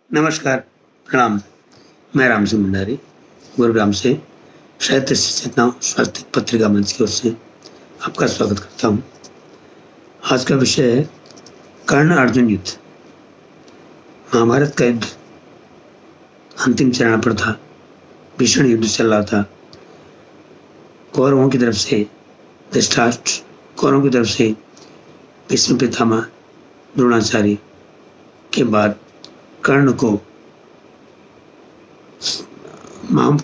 नमस्कार, प्रणाम। मैं राम सिंह भंडारी, गुरुग्राम से साहित्य से चेतना स्वास्थ्य पत्रिका मंच की ओर से आपका स्वागत करता हूँ। आज का विषय है कर्ण अर्जुन युद्ध। महाभारत का युद्ध अंतिम चरण पर था। भीषण युद्ध चल रहा था। कौरवों की तरफ से धृतराष्ट्र, कौरवों की तरफ से भीष्म पितामह, द्रोणाचार्य के बाद कर्ण को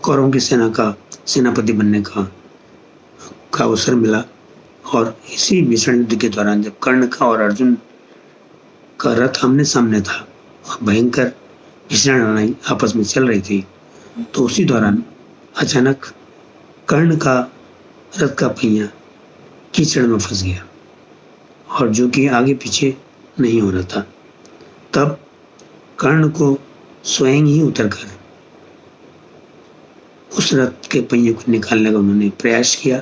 कौरवों की सेना का सेनापति बनने का अवसर मिला। और इसी भीषण युद्ध के दौरान जब कर्ण का और अर्जुन का रथ आमने सामने था और भयंकर भीषण लड़ाई आपस में चल रही थी, तो उसी दौरान अचानक कर्ण का रथ का पहिया कीचड़ में फंस गया और जो कि आगे पीछे नहीं हो रहा था। तब कर्ण को स्वयं ही उतरकर उस रथ के पहिए को निकालने का उन्होंने प्रयास किया,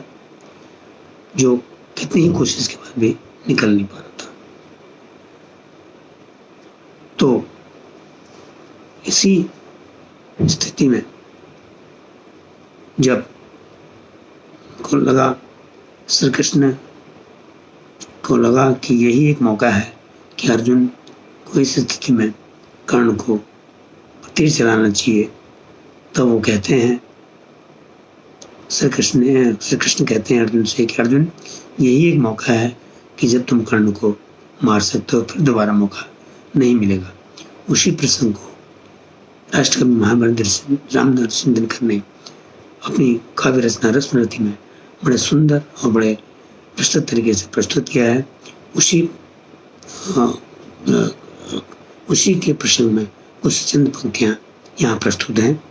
जो कितनी ही कोशिश के बाद भी निकल नहीं पा रहा था। तो इसी स्थिति में जब को लगा, श्री कृष्ण को लगा कि यही एक मौका है कि अर्जुन को इस स्थिति में कर्ण को तीर चलाना चाहिए, तो वो कहते हैं, श्री कृष्ण कहते हैं अर्जुन से कि अर्जुन, यही एक मौका है कि जब तुम कर्ण को मार सकते हो, फिर दोबारा मौका नहीं मिलेगा। उसी प्रसंग को राष्ट्रकवि महाभारत रामदास दिनकर ने अपनी काव्य रचना रसमरती में बड़े सुंदर और बड़े विस्तृत तरीके से प्रस्तुत किया है। उसी के प्रसंग में कुछ चंद पंक्तियां यहाँ प्रस्तुत हैं।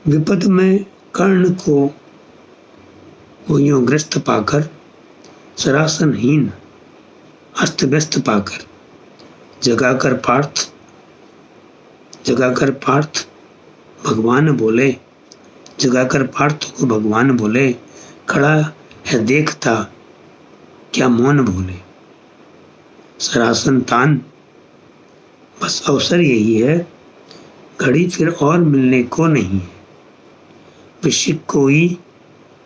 विपद में कर्ण को वो यूं ग्रस्त पाकर, सरासनहीन अस्त व्यस्त पाकर, जगाकर पार्थ भगवान बोले, जगाकर पार्थ को भगवान बोले, खड़ा है देखता क्या मौन भोले। सरासन तान, बस अवसर यही है, घड़ी फिर और मिलने को नहीं है। विशिक कोई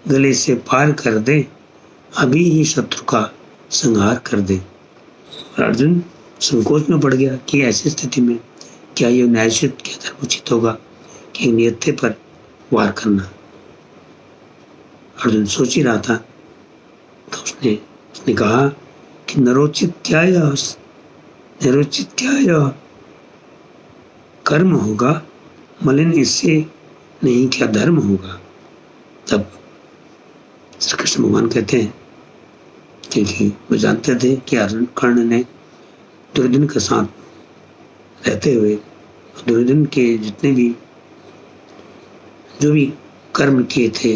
गले से पार कर दे, अभी ही शत्रु का संहार कर दे। और अर्जुन संकोच में पड़ गया कि ऐसी स्थिति में क्या यह न्यायोचित, क्या धर्मोचित होगा कि नियत्ते पर वार करना। अर्जुन सोच ही रहा था, तो उसने कहा कि नरोचित क्या कर्म होगा, मलिन इससे नहीं क्या धर्म होगा। तब श्री कृष्ण भगवान कहते हैं, क्योंकि वो जानते थे कि अर्जुन कर्ण ने दुर्योधन के साथ रहते हुए दुर्योधन के जितने भी जो भी कर्म किए थे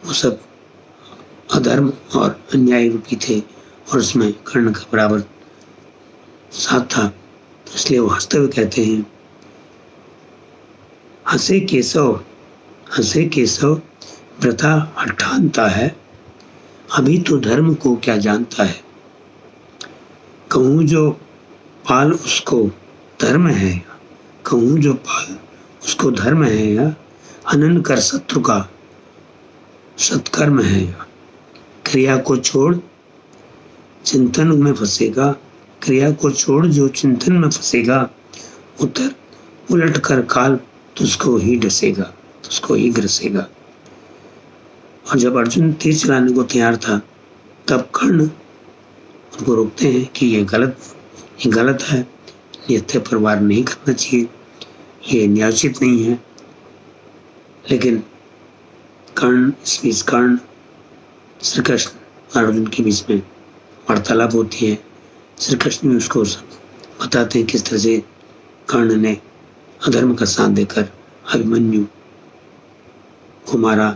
वो सब अधर्म और अन्याय रूपी थे, और उसमें कर्ण का बराबर साथ था। तो इसलिए वो हंसते हुए कहते हैं, हंसे केशव वृथा हठानता है, अभी तो धर्म को क्या जानता है। कहूँ जो पाल उसको धर्म है, कहूँ जो पाल उसको धर्म है, या हनन कर शत्रु का सत्कर्म है। क्रिया को छोड़ चिंतन में फंसेगा, क्रिया को छोड़ जो चिंतन में फंसेगा, उलट कर काल तुझको ही डसेगा, तुझको ही ग्रसेगा। और जब अर्जुन तीर चलाने को तैयार था, तब कर्ण उनको रोकते हैं कि ये गलत है, नियत्ते पर वार नहीं करना चाहिए, ये न्यायोचित नहीं है। लेकिन इस बीच कर्ण, श्री कृष्ण और अर्जुन के बीच में वार्तालाप होती है। श्री कृष्ण भी उसको बताते हैं किस तरह से कर्ण ने अधर्म का साथ देकर अभिमन्यु को मारा,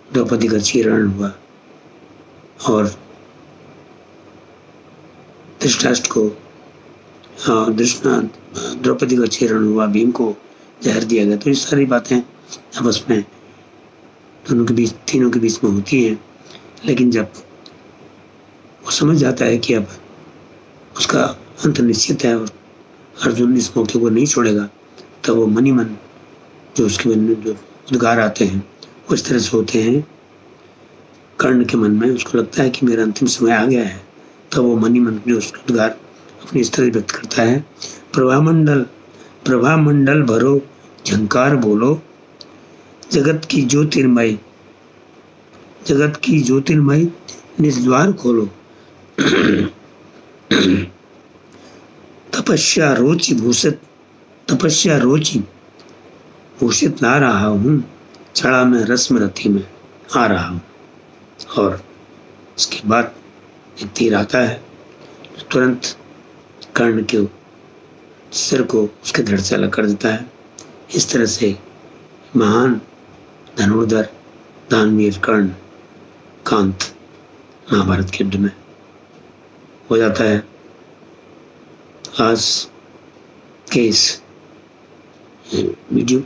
द्रौपदी का चीरण हुआ और धृतराष्ट्र को द्रौपदी का चीरण हुआ, भीम को जहर दिया गया। तो ये सारी बातें आपस में तीनों के बीच में होती हैं। लेकिन जब वो समझ जाता है कि अब उसका अंत निश्चित है और अर्जुन इस मौके को नहीं छोड़ेगा, तब वो मन ही मन जो उसके मन में जो उद्गार आते हैं वो इस तरह से होते हैं। कर्ण के मन में उसको लगता है कि मेरा अंतिम समय आ गया है, तब वो मन ही मन जो उसके उद्गार अपनी इस तरह व्यक्त करता है। प्रभा मंडल भरो झंकार बोलो, जगत की ज्योतिर्मय निज द्वार खोलो। तपस्या रोचि भूषित ला रहा हूँ, छड़ा में रस्म रथी में आ रहा हूँ। और इसके बाद एक तीर आता है, तुरंत कर्ण के सिर को उसके धड़ से अलग कर देता है। इस तरह से महान धनुर्धर दानवीर कर्ण कांत महाभारत के युद्ध में हो जाता है। आज के इस वीडियो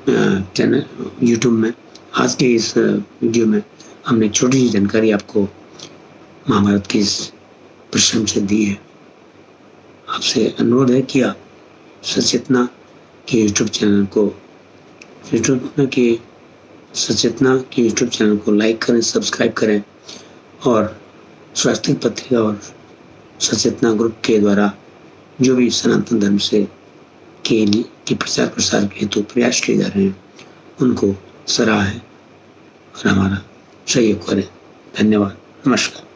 चैनल यूट्यूब में, आज के इस वीडियो में हमने छोटी सी जानकारी आपको महाभारत की इस परिश्रम से दी है। आपसे अनुरोध है कि आप सचेतना के यूट्यूब चैनल को लाइक करें, सब्सक्राइब करें और स्वास्तिक पत्रिका और सचेतना ग्रुप के द्वारा जो भी सनातन धर्म से के प्रचार प्रसार के हेतु प्रयास किए जा रहे हैं उनको सराहें और हमारा सहयोग करें। धन्यवाद। नमस्कार।